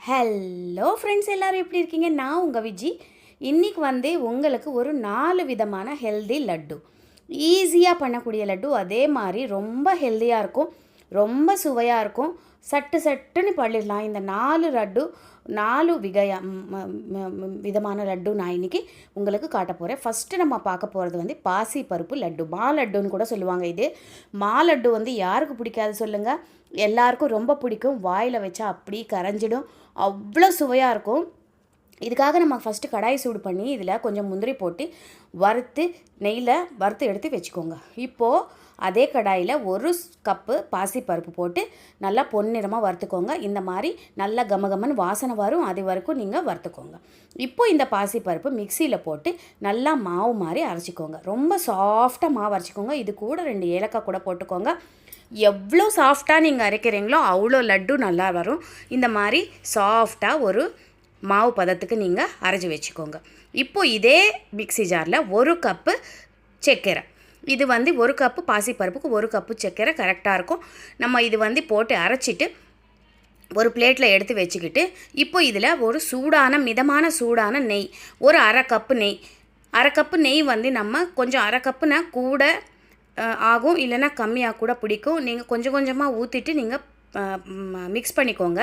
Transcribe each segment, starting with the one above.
Hello friends, எல்லோரும் எப்படி இருக்கீங்க? நான் உங்கள் விஜி. இன்றைக்கி உங்களுக்கு ஒரு 4 விதமான ஹெல்தி லட்டு, ஈஸியாக பண்ணக்கூடிய லட்டு, அதே மாதிரி ரொம்ப ஹெல்த்தியாக இருக்கும், ரொம்ப சுவையாக இருக்கும், சட்டு சட்டுன்னு பண்ணிடலாம். இந்த 4 லட்டு 4 விதமான லட்டு நான் இன்றைக்கி உங்களுக்கு காட்ட போகிறேன். ஃபஸ்ட்டு நம்ம பார்க்க போகிறது பாசி பருப்பு லட்டு, மா லட்டுன்னு கூட சொல்லுவாங்க. இது மா லட்டு யாருக்கு பிடிக்காது சொல்லுங்கள்? எல்லாருக்கும் ரொம்ப பிடிக்கும். வாயில் வச்சா அப்படி கரைஞ்சிடும், அவ்வளோ சுவையாக இருக்கும். இதுக்காக நம்ம ஃபஸ்ட்டு கடாய் சூடு பண்ணி இதில் கொஞ்சம் முந்திரி போட்டு வறுத்து நெய்யில் வறுத்து எடுத்து வச்சுக்கோங்க. இப்போது அதே கடாயில் 1 கப்பு பாசிப்பருப்பு போட்டு நல்லா பொன்னிறமாக வறுத்துக்கோங்க. இந்த மாதிரி நல்லா கமகமன்னு வாசனை வரும், அது வரைக்கும் நீங்கள் வறுத்துக்கோங்க. இப்போ இந்த பாசிப்பருப்பு மிக்சியில் போட்டு நல்லா மாவு மாதிரி அரைச்சிக்கோங்க. ரொம்ப சாஃப்டாக மாவு அரைச்சிக்கோங்க. இது கூட 2 ஏலக்காய் கூட போட்டுக்கோங்க. எவ்வளோ சாஃப்டாக நீங்கள் அரைக்கிறீங்களோ அவ்வளோ லட்டு நல்லா வரும். இந்த மாதிரி சாஃப்டாக ஒரு மாவு பதத்துக்கு நீங்கள் அரைச்சி வச்சுக்கோங்க. இப்போது இதே மிக்ஸி ஜாரில் 1 கப்பு சர்க்கரை, இது 1 கப்பு பாசிப்பருப்புக்கு 1 கப்பு சர்க்கரை கரெக்டாக இருக்கும். நம்ம இது போட்டு அரைச்சிட்டு ஒரு பிளேட்டில் எடுத்து வச்சுக்கிட்டு, இப்போ இதில் ஒரு மிதமான சூடான நெய், ஒரு அரை கப்பு நெய், அரை கப்பு நெய் நம்ம கொஞ்சம் அரை கப்புனா கூட ஆகும், இல்லைன்னா கம்மியாக கூட பிடிக்கும். நீங்கள் கொஞ்சம் கொஞ்சமாக ஊற்றிட்டு நீங்கள் மிக்ஸ் பண்ணிக்கோங்க.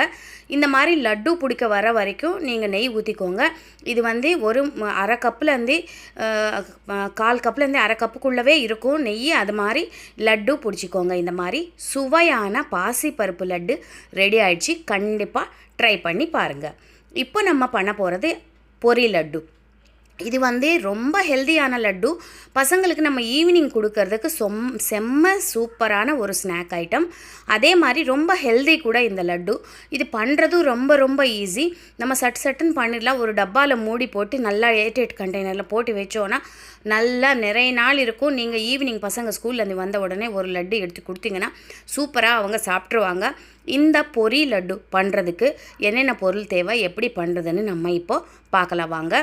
இந்த மாதிரி லட்டு பிடிக்க வர வரைக்கும் நீங்கள் நெய் ஊற்றிக்கோங்க. இது ஒரு அரை கப்புலேருந்து 1/4 கப்புலேருந்து அரை கப்புக்குள்ளவே இருக்கும் நெய். அது மாதிரி லட்டு பிடிச்சிக்கோங்க. இந்த மாதிரி சுவையான பாசிப்பருப்பு லட்டு ரெடி ஆகிடுச்சு. கண்டிப்பாக ட்ரை பண்ணி பாருங்கள். இப்போ நம்ம பண்ண போகிறது பொரி லட்டு. இது ரொம்ப ஹெல்த்தியான லட்டு. பசங்களுக்கு நம்ம ஈவினிங் கொடுக்கறதுக்கு செம்ம சூப்பரான ஒரு ஸ்நாக் ஐட்டம். அதே மாதிரி ரொம்ப ஹெல்தி கூட இந்த லட்டு. இது பண்ணுறதும் ரொம்ப ரொம்ப ஈஸி. நம்ம சட்டுன்னு பண்ணிடலாம். ஒரு டப்பாவில் மூடி போட்டு நல்லா ஏர்டைட் கண்டெய்னரில் போட்டு வச்சோன்னா நல்லா நிறைய நாள் இருக்கும். நீங்கள் ஈவினிங் பசங்க ஸ்கூல்லேருந்து வந்த உடனே ஒரு லட்டு எடுத்து கொடுத்தீங்கன்னா சூப்பராக அவங்க சாப்பிட்ருவாங்க. இந்த பொரி லட்டு பண்ணுறதுக்கு என்னென்ன பொருள் தேவை, எப்படி பண்ணுறதுன்னு நம்ம இப்போது பார்க்கலாம் வாங்க.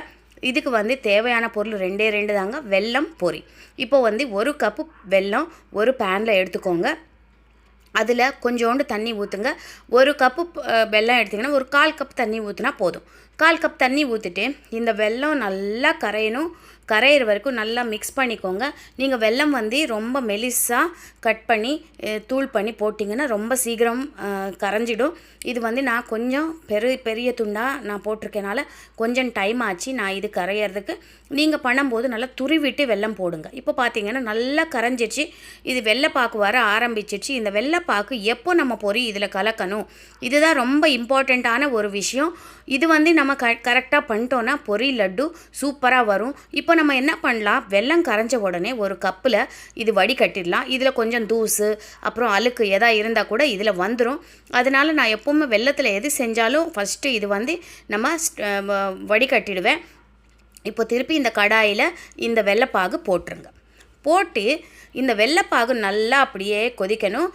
இதுக்கு தேவையான பொருள் 2 தாங்க. வெல்லம் பொரி. இப்போ 1 கப்பு வெல்லம் ஒரு பேனில் எடுத்துக்கோங்க. அதில் கொஞ்சோண்டு தண்ணி ஊற்றுங்க. 1 கப்பு வெல்லம் எடுத்திங்கன்னா ஒரு 1/4 கப் தண்ணி ஊற்றினா போதும். 1/4 கப் தண்ணி ஊற்றிட்டு இந்த வெல்லம் நல்லா கரையிற வரைக்கும் நல்லா மிக்ஸ் பண்ணிக்கோங்க. நீங்கள் வெல்லம் ரொம்ப மெலிசாக கட் பண்ணி தூள் பண்ணி போட்டிங்கன்னா ரொம்ப சீக்கிரம் கரைஞ்சிடும். இது நான் கொஞ்சம் பெரிய துண்டாக நான் போட்டிருக்கனால கொஞ்சம் டைம் ஆச்சு நான் இது கரையிறதுக்கு. நீங்கள் பண்ணும்போது நல்லா துருவிட்டு வெல்லம் போடுங்க. இப்போ பார்த்தீங்கன்னா நல்லா கரைஞ்சிடுச்சு. இது வெள்ளைப்பாக்கு வர ஆரம்பிச்சிடுச்சு. இந்த வெள்ளைப்பாக்கு எப்போ நம்ம பொரி இதில் கலக்கணும், இதுதான் ரொம்ப இம்பார்ட்டண்ட்டான ஒரு விஷயம். இது நம்ம கரெக்டாக பண்ணிட்டோன்னா பொரி லட்டு சூப்பராக வரும். இப்போ நம்ம என்ன பண்ணலாம், வெல்லம் கரைஞ்ச உடனே ஒரு கப்பில் இது வடிகட்டிடலாம். இதில் கொஞ்சம் தூசு அப்புறம் அழுக்கு எதாவது இருந்தால் கூட இதில் வந்துடும். அதனால நான் எப்போவுமே வெல்லத்தில் எது செஞ்சாலும் ஃபஸ்ட்டு இது நம்ம வடிகட்டிடுவேன். இப்போ திருப்பி இந்த கடாயில் இந்த வெள்ளைப்பாகு போட்டுருங்க. போட்டு இந்த வெள்ளைப்பாகு நல்லா அப்படியே கொதிக்கணும்.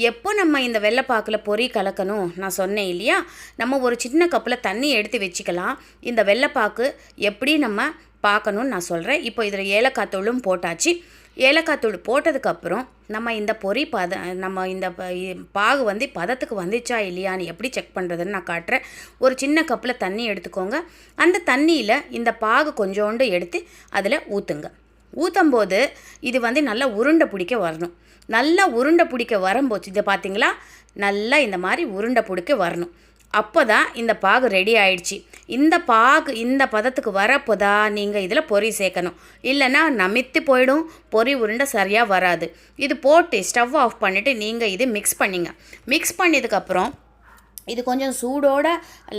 எப்போ நம்ம இந்த வெள்ளைப்பாக்கில் பொரி கலக்கணும் நான் சொன்னேன் இல்லையா, நம்ம ஒரு சின்ன கப்பில் தண்ணி எடுத்து வச்சுக்கலாம். இந்த வெள்ளைப்பாக்கு எப்படி நம்ம பார்க்கணுன்னு நான் சொல்கிறேன். இப்போ இதில் ஏலக்காய் தூளும் போட்டாச்சு. ஏலக்காய் தூள் போட்டதுக்கப்புறம் நம்ம இந்த பொரி நம்ம இந்த பாகு பதத்துக்கு வந்துச்சா இல்லையான்னு எப்படி செக் பண்ணுறதுன்னு நான் காட்டுறேன். ஒரு சின்ன கப்பில் தண்ணி எடுத்துக்கோங்க. அந்த தண்ணியில் இந்த பாகு கொஞ்சோண்டு எடுத்து அதில் ஊற்றுங்க. ஊற்றும்போது இது நல்லா உருண்டை பிடிக்க வரணும். நல்லா உருண்டை பிடிக்க வரும்போது இதை பார்த்தீங்களா, நல்லா இந்த மாதிரி உருண்டை பிடிக்க வரணும். அப்போ தான் இந்த பாகு ரெடி ஆயிடுச்சு. இந்த பாகு இந்த பதத்துக்கு வரப்போ தான் நீங்கள் இதில் பொரி சேர்க்கணும். இல்லைன்னா நமித்து போயிடும், பொரி உருண்டை சரியாக வராது. இது போட்டு ஸ்டவ் ஆஃப் பண்ணிவிட்டு நீங்கள் இது மிக்ஸ் பண்ணிங்க. மிக்ஸ் பண்ணதுக்கப்புறம் இது கொஞ்சம் சூடோட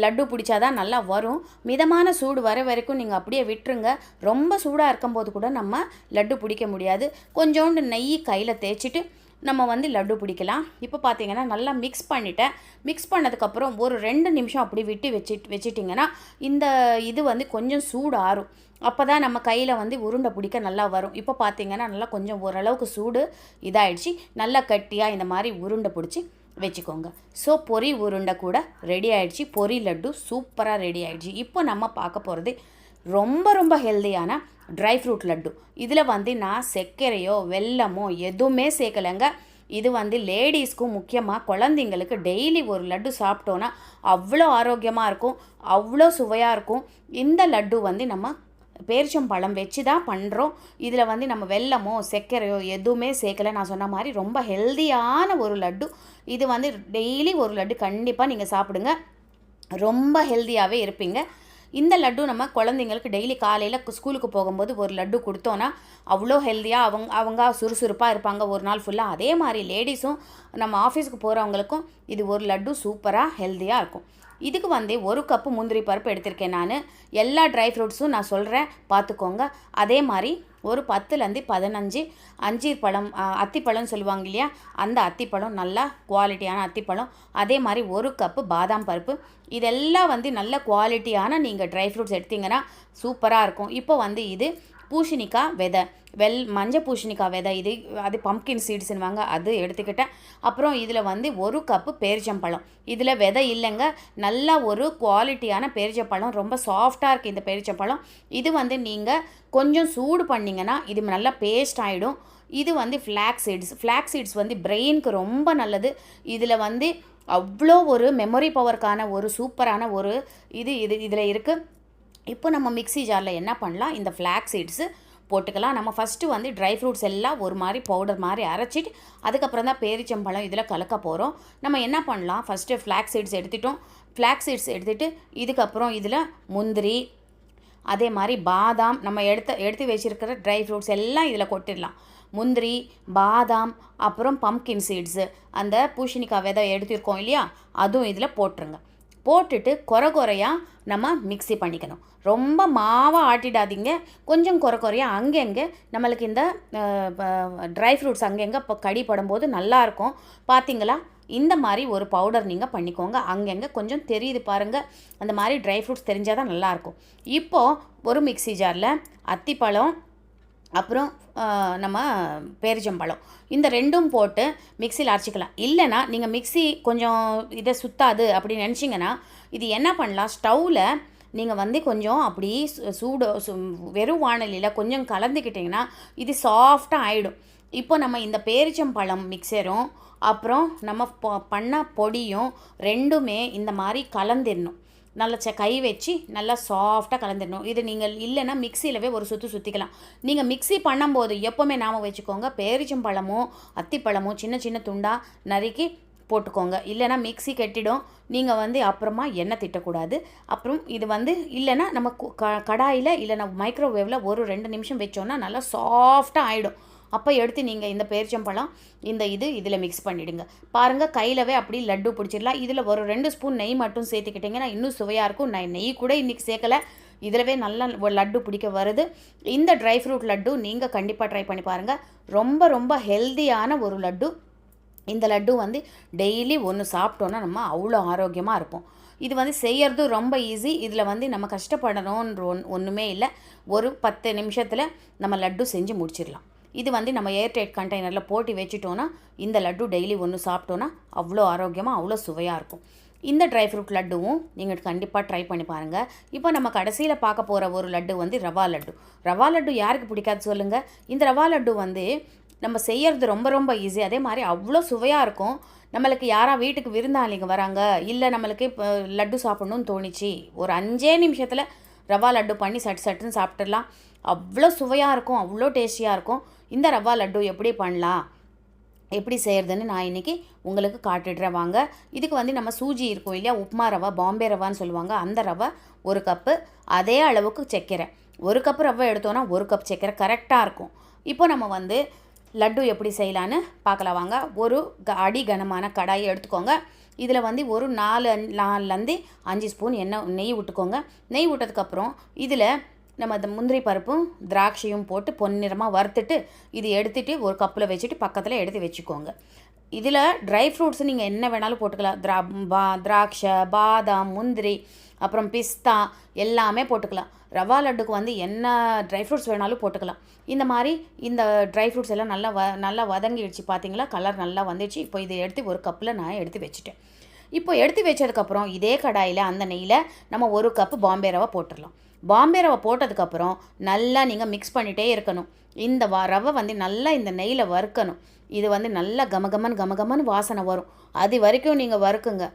லட்டு பிடிச்சாதான் நல்லா வரும். மிதமான சூடு வர வரைக்கும் நீங்கள் அப்படியே விட்டுருங்க. ரொம்ப சூடாக இருக்கும்போது கூட நம்ம லட்டு பிடிக்க முடியாது. கொஞ்சோண்டு நெய் கையில் தேய்ச்சிட்டு நம்ம லட்டு பிடிக்கலாம். இப்போ பார்த்தீங்கன்னா நல்லா மிக்ஸ் பண்ணிட்டேன். மிக்ஸ் பண்ணதுக்கப்புறம் ஒரு 2 நிமிஷம் அப்படி விட்டு வச்சிட்டிங்கன்னா இந்த இது கொஞ்சம் சூடு ஆறும். அப்போ தான் நம்ம கையில் உருண்டை பிடிக்க நல்லா வரும். இப்போ பார்த்தீங்கன்னா நல்லா கொஞ்சம் ஓரளவுக்கு சூடு இதாகிடுச்சு. நல்லா கட்டியாக இந்த மாதிரி உருண்டை பிடிச்சி வச்சுக்கோங்க. ஸோ பொரி உருண்டை கூட ரெடி ஆகிடுச்சு. பொரி லட்டு சூப்பராக ரெடி ஆகிடுச்சு. இப்போ நம்ம பார்க்க போகிறது ரொம்ப ரொம்ப ஹெல்தியான ட்ரை ஃப்ரூட் லட்டு. இதில் நான் சர்க்கரையோ வெல்லமோ எதுவுமே சேர்க்கலைங்க. இது வந்து லேடீஸ்க்கும் முக்கியமாக குழந்தைங்களுக்கு டெய்லி ஒரு லட்டு சாப்பிட்டோன்னா அவ்வளோ ஆரோக்கியமாக இருக்கும், அவ்வளோ சுவையாக இருக்கும். இந்த லட்டு வந்து நம்ம பேரிச்சம்பழம் வச்சு தான் பண்ணுறோம். இதில் வந்து நம்ம வெல்லமோ சர்க்கரையோ எதுவுமே சேர்க்கலை. நான் சொன்ன மாதிரி ரொம்ப ஹெல்தியான ஒரு லட்டு. இது வந்து டெய்லி ஒரு லட்டு கண்டிப்பாக நீங்கள் சாப்பிடுங்க, ரொம்ப ஹெல்த்தியாகவே இருப்பீங்க. இந்த லட்டு நம்ம குழந்தைங்களுக்கு டெய்லி காலையில் ஸ்கூலுக்கு போகும்போது ஒரு லட்டு கொடுத்தோன்னா அவ்வளோ ஹெல்த்தியாக அவங்க சுறுசுறுப்பாக இருப்பாங்க ஒரு நாள் ஃபுல்லாக. அதே மாதிரி லேடிஸும் நம்ம ஆஃபீஸுக்கு போகிறவங்களுக்கும் இது ஒரு லட்டு சூப்பராக ஹெல்த்தியாக இருக்கும். இதுக்கு வந்து 1 கப்பு முந்திரி பருப்பு எடுத்திருக்கேன் நான். எல்லா ட்ரை ஃப்ரூட்ஸும் நான் சொல்கிறேன் பார்த்துக்கோங்க. அதே மாதிரி ஒரு 10லேருந்து 15 அஞ்சீர் பழம், அத்திப்பழம்னு சொல்லுவாங்க இல்லையா, அந்த அத்திப்பழம் நல்லா குவாலிட்டியான அத்திப்பழம். அதே மாதிரி 1 கப்பு பாதாம் பருப்பு. இதெல்லாம் வந்து நல்ல குவாலிட்டியான நீங்கள் ட்ரை ஃப்ரூட்ஸ் எடுத்திங்கன்னா சூப்பராக இருக்கும். இப்போ வந்து இது பூசணிக்காய் விதை, மஞ்சள் பூசணிக்காய் விதை, அது பம்ப்கின் சீட்ஸ்னுவாங்க, அது எடுத்துக்கிட்டேன். அப்புறம் இதில் வந்து 1 கப்பு பேரிச்சம்பழம். இதில் விதை இல்லைங்க, நல்லா ஒரு குவாலிட்டியான பேரிச்சம்பழம், ரொம்ப சாஃப்டாக இருக்குது இந்த பேரிச்சம்பழம். இது வந்து நீங்கள் கொஞ்சம் சூடு பண்ணிங்கன்னா இது நல்லா பேஸ்ட் ஆகிடும். இது வந்து ஃப்ளாக்ஸ் சீட்ஸ் வந்து பிரெயினுக்கு ரொம்ப நல்லது. இதில் வந்து அவ்வளோ ஒரு மெமரி பவருக்கான ஒரு சூப்பரான ஒரு இதில் இருக்குது. இப்போ நம்ம மிக்ஸி ஜாரில் என்ன பண்ணலாம், இந்த ஃப்ளாக்ஸ் சீட்ஸு போட்டுக்கலாம். நம்ம ஃபஸ்ட்டு வந்து ட்ரை ஃப்ரூட்ஸ் எல்லாம் ஒரு மாதிரி பவுடர் மாதிரி அரைச்சிட்டு அதுக்கப்புறம் தான் பேரிச்சம்பழம் இதில் கலக்க போகிறோம். நம்ம என்ன பண்ணலாம், ஃபஸ்ட்டு ஃப்ளாக்ஸ் சீட்ஸ் எடுத்துட்டோம். ஃப்ளாக்ஸ் சீட்ஸ் எடுத்துகிட்டு இதுக்கப்புறம் இதில் முந்திரி, அதே மாதிரி பாதாம், நம்ம எடுத்து வச்சுருக்கிற ட்ரை ஃப்ரூட்ஸ் எல்லாம் இதில் கொட்டிடலாம். முந்திரி, பாதாம், அப்புறம் பம்ப்கின் சீட்ஸு, அந்த பூசணிக்காய் விதை எடுத்துருக்கோம் இல்லையா, அதுவும் இதில் போட்டுருங்க. போட்டுட்டு குறையாக நம்ம மிக்ஸி பண்ணிக்கணும். ரொம்ப மாவாக ஆட்டிடாதீங்க, கொஞ்சம் குறையாக அங்கங்கே நம்மளுக்கு இந்த ட்ரை ஃப்ரூட்ஸ் அங்கங்கே இப்போ கடி படும்போது நல்லாயிருக்கும். பார்த்தீங்களா, இந்த மாதிரி ஒரு பவுடர் நீங்கள் பண்ணிக்கோங்க. அங்கங்கே கொஞ்சம் தெரியுது பாருங்கள், அந்த மாதிரி ட்ரை ஃப்ரூட்ஸ் தெரிஞ்சால் தான் நல்லாயிருக்கும். இப்போது ஒரு மிக்ஸி ஜாரில் அத்திப்பழம், அப்புறம் நம்ம பேரிச்சம்பழம், இந்த ரெண்டும் போட்டு மிக்சியில் அரைச்சிக்கலாம். இல்லைனா நீங்கள் மிக்ஸி கொஞ்சம் இதை சுத்தாது அப்படின்னு நினச்சிங்கன்னா இது என்ன பண்ணலாம், ஸ்டவ்வில் நீங்கள் வந்து கொஞ்சம் அப்படி வெறும் வாணலியில் கொஞ்சம் கலந்துக்கிட்டிங்கன்னா இது சாஃப்டாக ஆகிடும். இப்போ நம்ம இந்த பேரிச்சம்பழம் மிக்சரும் அப்புறம் நம்ம பண்ண பொடியும் ரெண்டுமே இந்த மாதிரி கலந்துடணும். நல்லா கை வச்சு நல்லா சாஃப்டாக கலந்துடணும். இது நீங்கள் இல்லைன்னா மிக்சியிலவே ஒரு சுற்றிக்கலாம். நீங்கள் மிக்ஸி பண்ணும்போது எப்போவுமே ஞாபகம் வச்சுக்கோங்க, பேரிச்சம்பழமோ அத்திப்பழமோ சின்ன சின்ன துண்டாக நறுக்கி போட்டுக்கோங்க. இல்லைனா மிக்ஸி கெட்டிடும். நீங்கள் வந்து அப்புறமா எண்ணெய் திட்டக்கூடாது. அப்புறம் இது வந்து இல்லைன்னா நம்ம கடாயில் இல்லைனா மைக்ரோவேவில் ஒரு 2 நிமிஷம் வச்சோன்னா நல்லா சாஃப்டாக ஆகிடும். அப்போ எடுத்து நீங்கள் இந்த பேரிச்சம்பழம் இதில் மிக்ஸ் பண்ணிவிடுங்க. பாருங்கள், கையிலவே அப்படி லட்டு பிடிச்சிடலாம். இதில் ஒரு 2 ஸ்பூன் நெய் மட்டும் சேர்த்துக்கிட்டிங்கன்னா இன்னும் சுவையாக இருக்கும். நான் நெய் கூட இன்றைக்கி சேர்க்கலை, இதிலவே நல்லா லட்டு பிடிக்க வருது. இந்த ட்ரை ஃப்ரூட் லட்டு நீங்கள் கண்டிப்பாக ட்ரை பண்ணி பாருங்கள். ரொம்ப ரொம்ப ஹெல்தியான ஒரு லட்டு. இந்த லட்டு வந்து டெய்லி ஒன்று சாப்பிட்டோன்னா நம்ம அவ்வளோ ஆரோக்கியமாக இருப்போம். இது வந்து செய்யறது ரொம்ப ஈஸி. இதில் வந்து நம்ம கஷ்டப்படணுன்ற ஒன்றுமே இல்லை. ஒரு 10 நிமிஷத்தில் நம்ம லட்டு செஞ்சு முடிச்சிடலாம். இது வந்து நம்ம ஏர்டைட் கண்டெய்னரில் போட்டு வச்சுட்டோன்னா இந்த லட்டு டெய்லி ஒன்று சாப்பிட்டோன்னா அவ்வளோ ஆரோக்கியமாக அவ்வளோ சுவையாக இருக்கும். இந்த ட்ரை ஃப்ரூட் லட்டுவும் நீங்கள் கண்டிப்பாக ட்ரை பண்ணி பாருங்கள். இப்போ நம்ம கடைசியில் பார்க்க போகிற ஒரு லட்டு வந்து ரவா லட்டு. ரவா லட்டு யாருக்கு பிடிக்காது சொல்லுங்கள். இந்த ரவா லட்டு வந்து நம்ம செய்யறது ரொம்ப ரொம்ப ஈஸி. அதே மாதிரி அவ்வளோ சுவையாக இருக்கும். நம்மளுக்கு யாராக வீட்டுக்கு விருந்தாளிங்க வராங்க, இல்லை நம்மளுக்கு இப்போ லட்டு சாப்பிட்ணுன்னு தோணிச்சு, ஒரு 5 நிமிஷத்தில் ரவா லட்டு பண்ணி சட்டுன்னு சாப்பிட்டுடலாம். அவ்வளோ சுவையாக இருக்கும், அவ்வளோ டேஸ்டியாக இருக்கும். இந்த ரவா லட்டு எப்படி பண்ணலாம், எப்படி செய்கிறதுன்னு நான் இன்றைக்கி உங்களுக்கு காட்டிடுறேன் வாங்க. இதுக்கு வந்து நம்ம சூஜி இருக்கும் இல்லையா, உப்புமா ரவா, பாம்பே ரவான்னு சொல்லுவாங்க, அந்த ரவை 1 கப்பு. அதே அளவுக்கு சர்க்கரை, 1 கப்பு ரவை எடுத்தோன்னா 1 கப் சர்க்கரை கரெக்டாக இருக்கும். இப்போ நம்ம வந்து லட்டு எப்படி செய்யலான்னு பார்க்கலாம் வாங்க. ஒரு அடி கனமான கடாயை எடுத்துக்கோங்க. இதில் வந்து ஒரு 4லேருந்து 5 ஸ்பூன் நெய் விட்டுக்கோங்க. நெய் விட்டதுக்கப்புறம் இதில் நம்ம அந்த முந்திரி பருப்பும் திராட்சையும் போட்டு பொன்னிறமாக வறுத்துட்டு இது எடுத்துகிட்டு ஒரு கப்பில் வச்சுட்டு பக்கத்தில் எடுத்து வச்சுக்கோங்க. இதில் ட்ரை ஃப்ரூட்ஸ் நீங்கள் என்ன வேணாலும் போட்டுக்கலாம். திராட்சை, பாதாம், முந்திரி, அப்புறம் பிஸ்தா எல்லாமே போட்டுக்கலாம். ரவா லட்டுக்கு வந்து என்ன ட்ரை ஃப்ரூட்ஸ் வேணாலும் போட்டுக்கலாம். இந்த மாதிரி இந்த ட்ரை ஃப்ரூட்ஸ் எல்லாம் நல்லா வதங்கிடுச்சு. பார்த்தீங்களா, கலர் நல்லா வந்துடுச்சு. இப்போ இதை எடுத்து ஒரு கப்பில் நான் எடுத்து வச்சுட்டேன். இப்போ எடுத்து வச்சதுக்கப்புறம் இதே கடாயில் அந்த நெய்யில் நம்ம 1 கப்பு பாம்பே ரவை போட்டுடலாம். பாம்பே ரவை போட்டதுக்கப்புறம் நல்லா நீங்கள் மிக்ஸ் பண்ணிகிட்டே இருக்கணும். இந்த ரவை வந்து நல்லா இந்த நெய்யில் வறுக்கணும். இது வந்து நல்லா கமகமன்னு வாசனை வரும். அது வரைக்கும் நீங்கள் வறுக்குங்க.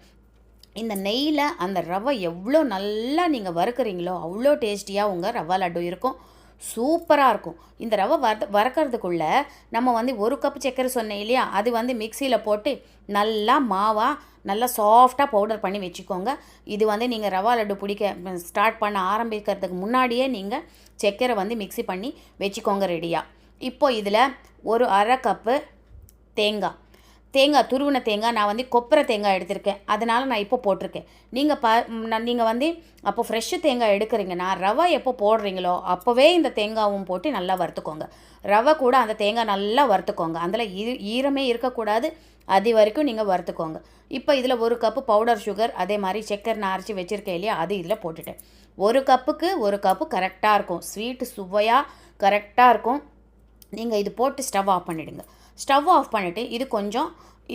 இந்த நெய்யில் அந்த ரவை எவ்வளோ நல்லா நீங்கள் வறுக்குறீங்களோ அவ்வளோ டேஸ்டியாக உங்கள் ரவா லட்டு இருக்கும். சூப்பராக இருக்கும். இந்த ரவை வறுக்கிறதுக்குள்ளே நம்ம வந்து 1 கப் சர்க்கரை சொன்னேன் இல்லையா, அது வந்து மிக்சியில் போட்டு நல்லா மாவாக நல்லா சாஃப்டாக பவுடர் பண்ணி வச்சுக்கோங்க. இது வந்து நீங்கள் ரவா லட்டு பிடிக்க ஸ்டார்ட் பண்ண ஆரம்பிக்கிறதுக்கு முன்னாடியே நீங்கள் சர்க்கரை வந்து மிக்ஸி பண்ணி வச்சுக்கோங்க ரெடியாக. இப்போது இதில் ஒரு 1/2 கப்பு தேங்காய் துருவின தேங்காய் நான் வந்து கொப்பரை தேங்காய் எடுத்திருக்கேன். அதனால் நான் இப்போ போட்டிருக்கேன். நீங்கள் வந்து அப்போ ஃப்ரெஷ்ஷு தேங்காய் எடுக்கிறீங்கன்னா ரவை எப்போ போடுறீங்களோ அப்போவே இந்த தேங்காயும் போட்டு நல்லா வறுத்துக்கோங்க. ரவை கூட அந்த தேங்காய் நல்லா வறுத்துக்கோங்க. அதில் ஈரமே இருக்கக்கூடாது. அது வரைக்கும் நீங்கள் வறுத்துக்கோங்க. இப்போ இதில் 1 கப்பு பவுடர் சுகர், அதே மாதிரி சக்கரை நான் அரைச்சி வச்சுருக்கேன் இல்லையா, அது இதில் போட்டுட்டேன். 1 கப்புக்கு 1 கப்பு கரெக்டாக இருக்கும். ஸ்வீட்டு சுவையாக கரெக்டாக இருக்கும். நீங்கள் இது போட்டு ஸ்டவ் ஆஃப் பண்ணிவிடுங்க. ஸ்டவ் ஆஃப் பண்ணிவிட்டு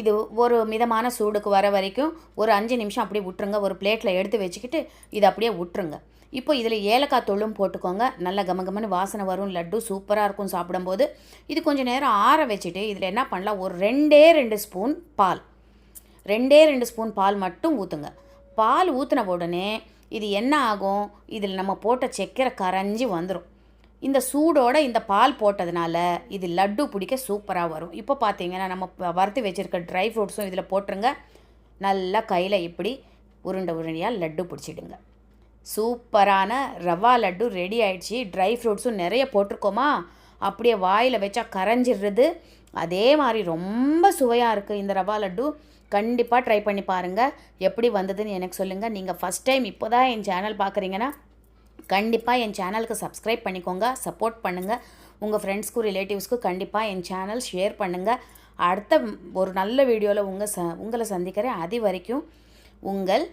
இது ஒரு மிதமான சூடுக்கு வர வரைக்கும் ஒரு 5 நிமிஷம் அப்படியே விட்டுருங்க. ஒரு பிளேட்டில் எடுத்து வச்சுக்கிட்டு இதை அப்படியே விட்டுருங்க. இப்போ இதில் ஏலக்காய் தூளும் போட்டுக்கோங்க. நல்ல கமகமன்னு வாசனை வரும். லட்டு சூப்பராக இருக்கும் சாப்பிடும்போது. இது கொஞ்சம் நேரம் ஆற வச்சுட்டு இதில் என்ன பண்ணலாம், ஒரு 2 ஸ்பூன் பால், 2 ஸ்பூன் பால் மட்டும் ஊற்றுங்க. பால் ஊற்றின உடனே இது என்ன ஆகும், இதில் நம்ம போட்ட சர்க்கரை கரைஞ்சி வந்துடும். இந்த சூடோடு இந்த பால் போட்டதுனால இது லட்டு பிடிக்க சூப்பராக வரும். இப்போ பார்த்தீங்கன்னா நம்ம வறுத்து வச்சுருக்க ட்ரை ஃப்ரூட்ஸும் இதில் போட்டுருங்க. நல்லா கையில் இப்படி உருண்டையாக லட்டு பிடிச்சிடுங்க. சூப்பரான ரவா லட்டு ரெடி ஆயிடுச்சு. ட்ரை ஃப்ரூட்ஸும் நிறைய போட்டிருக்கோமா, அப்படியே வாயில் வச்சா கரைஞ்சிடுறது. அதே மாதிரி ரொம்ப சுவையாக இருக்குது இந்த ரவா லட்டு. கண்டிப்பாக ட்ரை பண்ணி பாருங்கள். எப்படி வந்ததுன்னு எனக்கு சொல்லுங்கள். நீங்கள் ஃபஸ்ட் டைம் இப்போ தான் என் சேனல் பார்க்குறீங்கன்னா கண்டிப்பாக என் சேனலுக்கு சப்ஸ்கிரைப் பண்ணிக்கோங்க, சப்போர்ட் பண்ணுங்கள். உங்கள் ஃப்ரெண்ட்ஸ்க்கும் ரிலேட்டிவ்ஸ்க்கும் கண்டிப்பாக என் சேனல் ஷேர் பண்ணுங்கள். அடுத்த ஒரு நல்ல வீடியோவில் உங்களை சந்திக்கிறேன். அது வரைக்கும் உங்கள்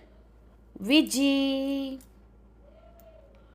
விஜி.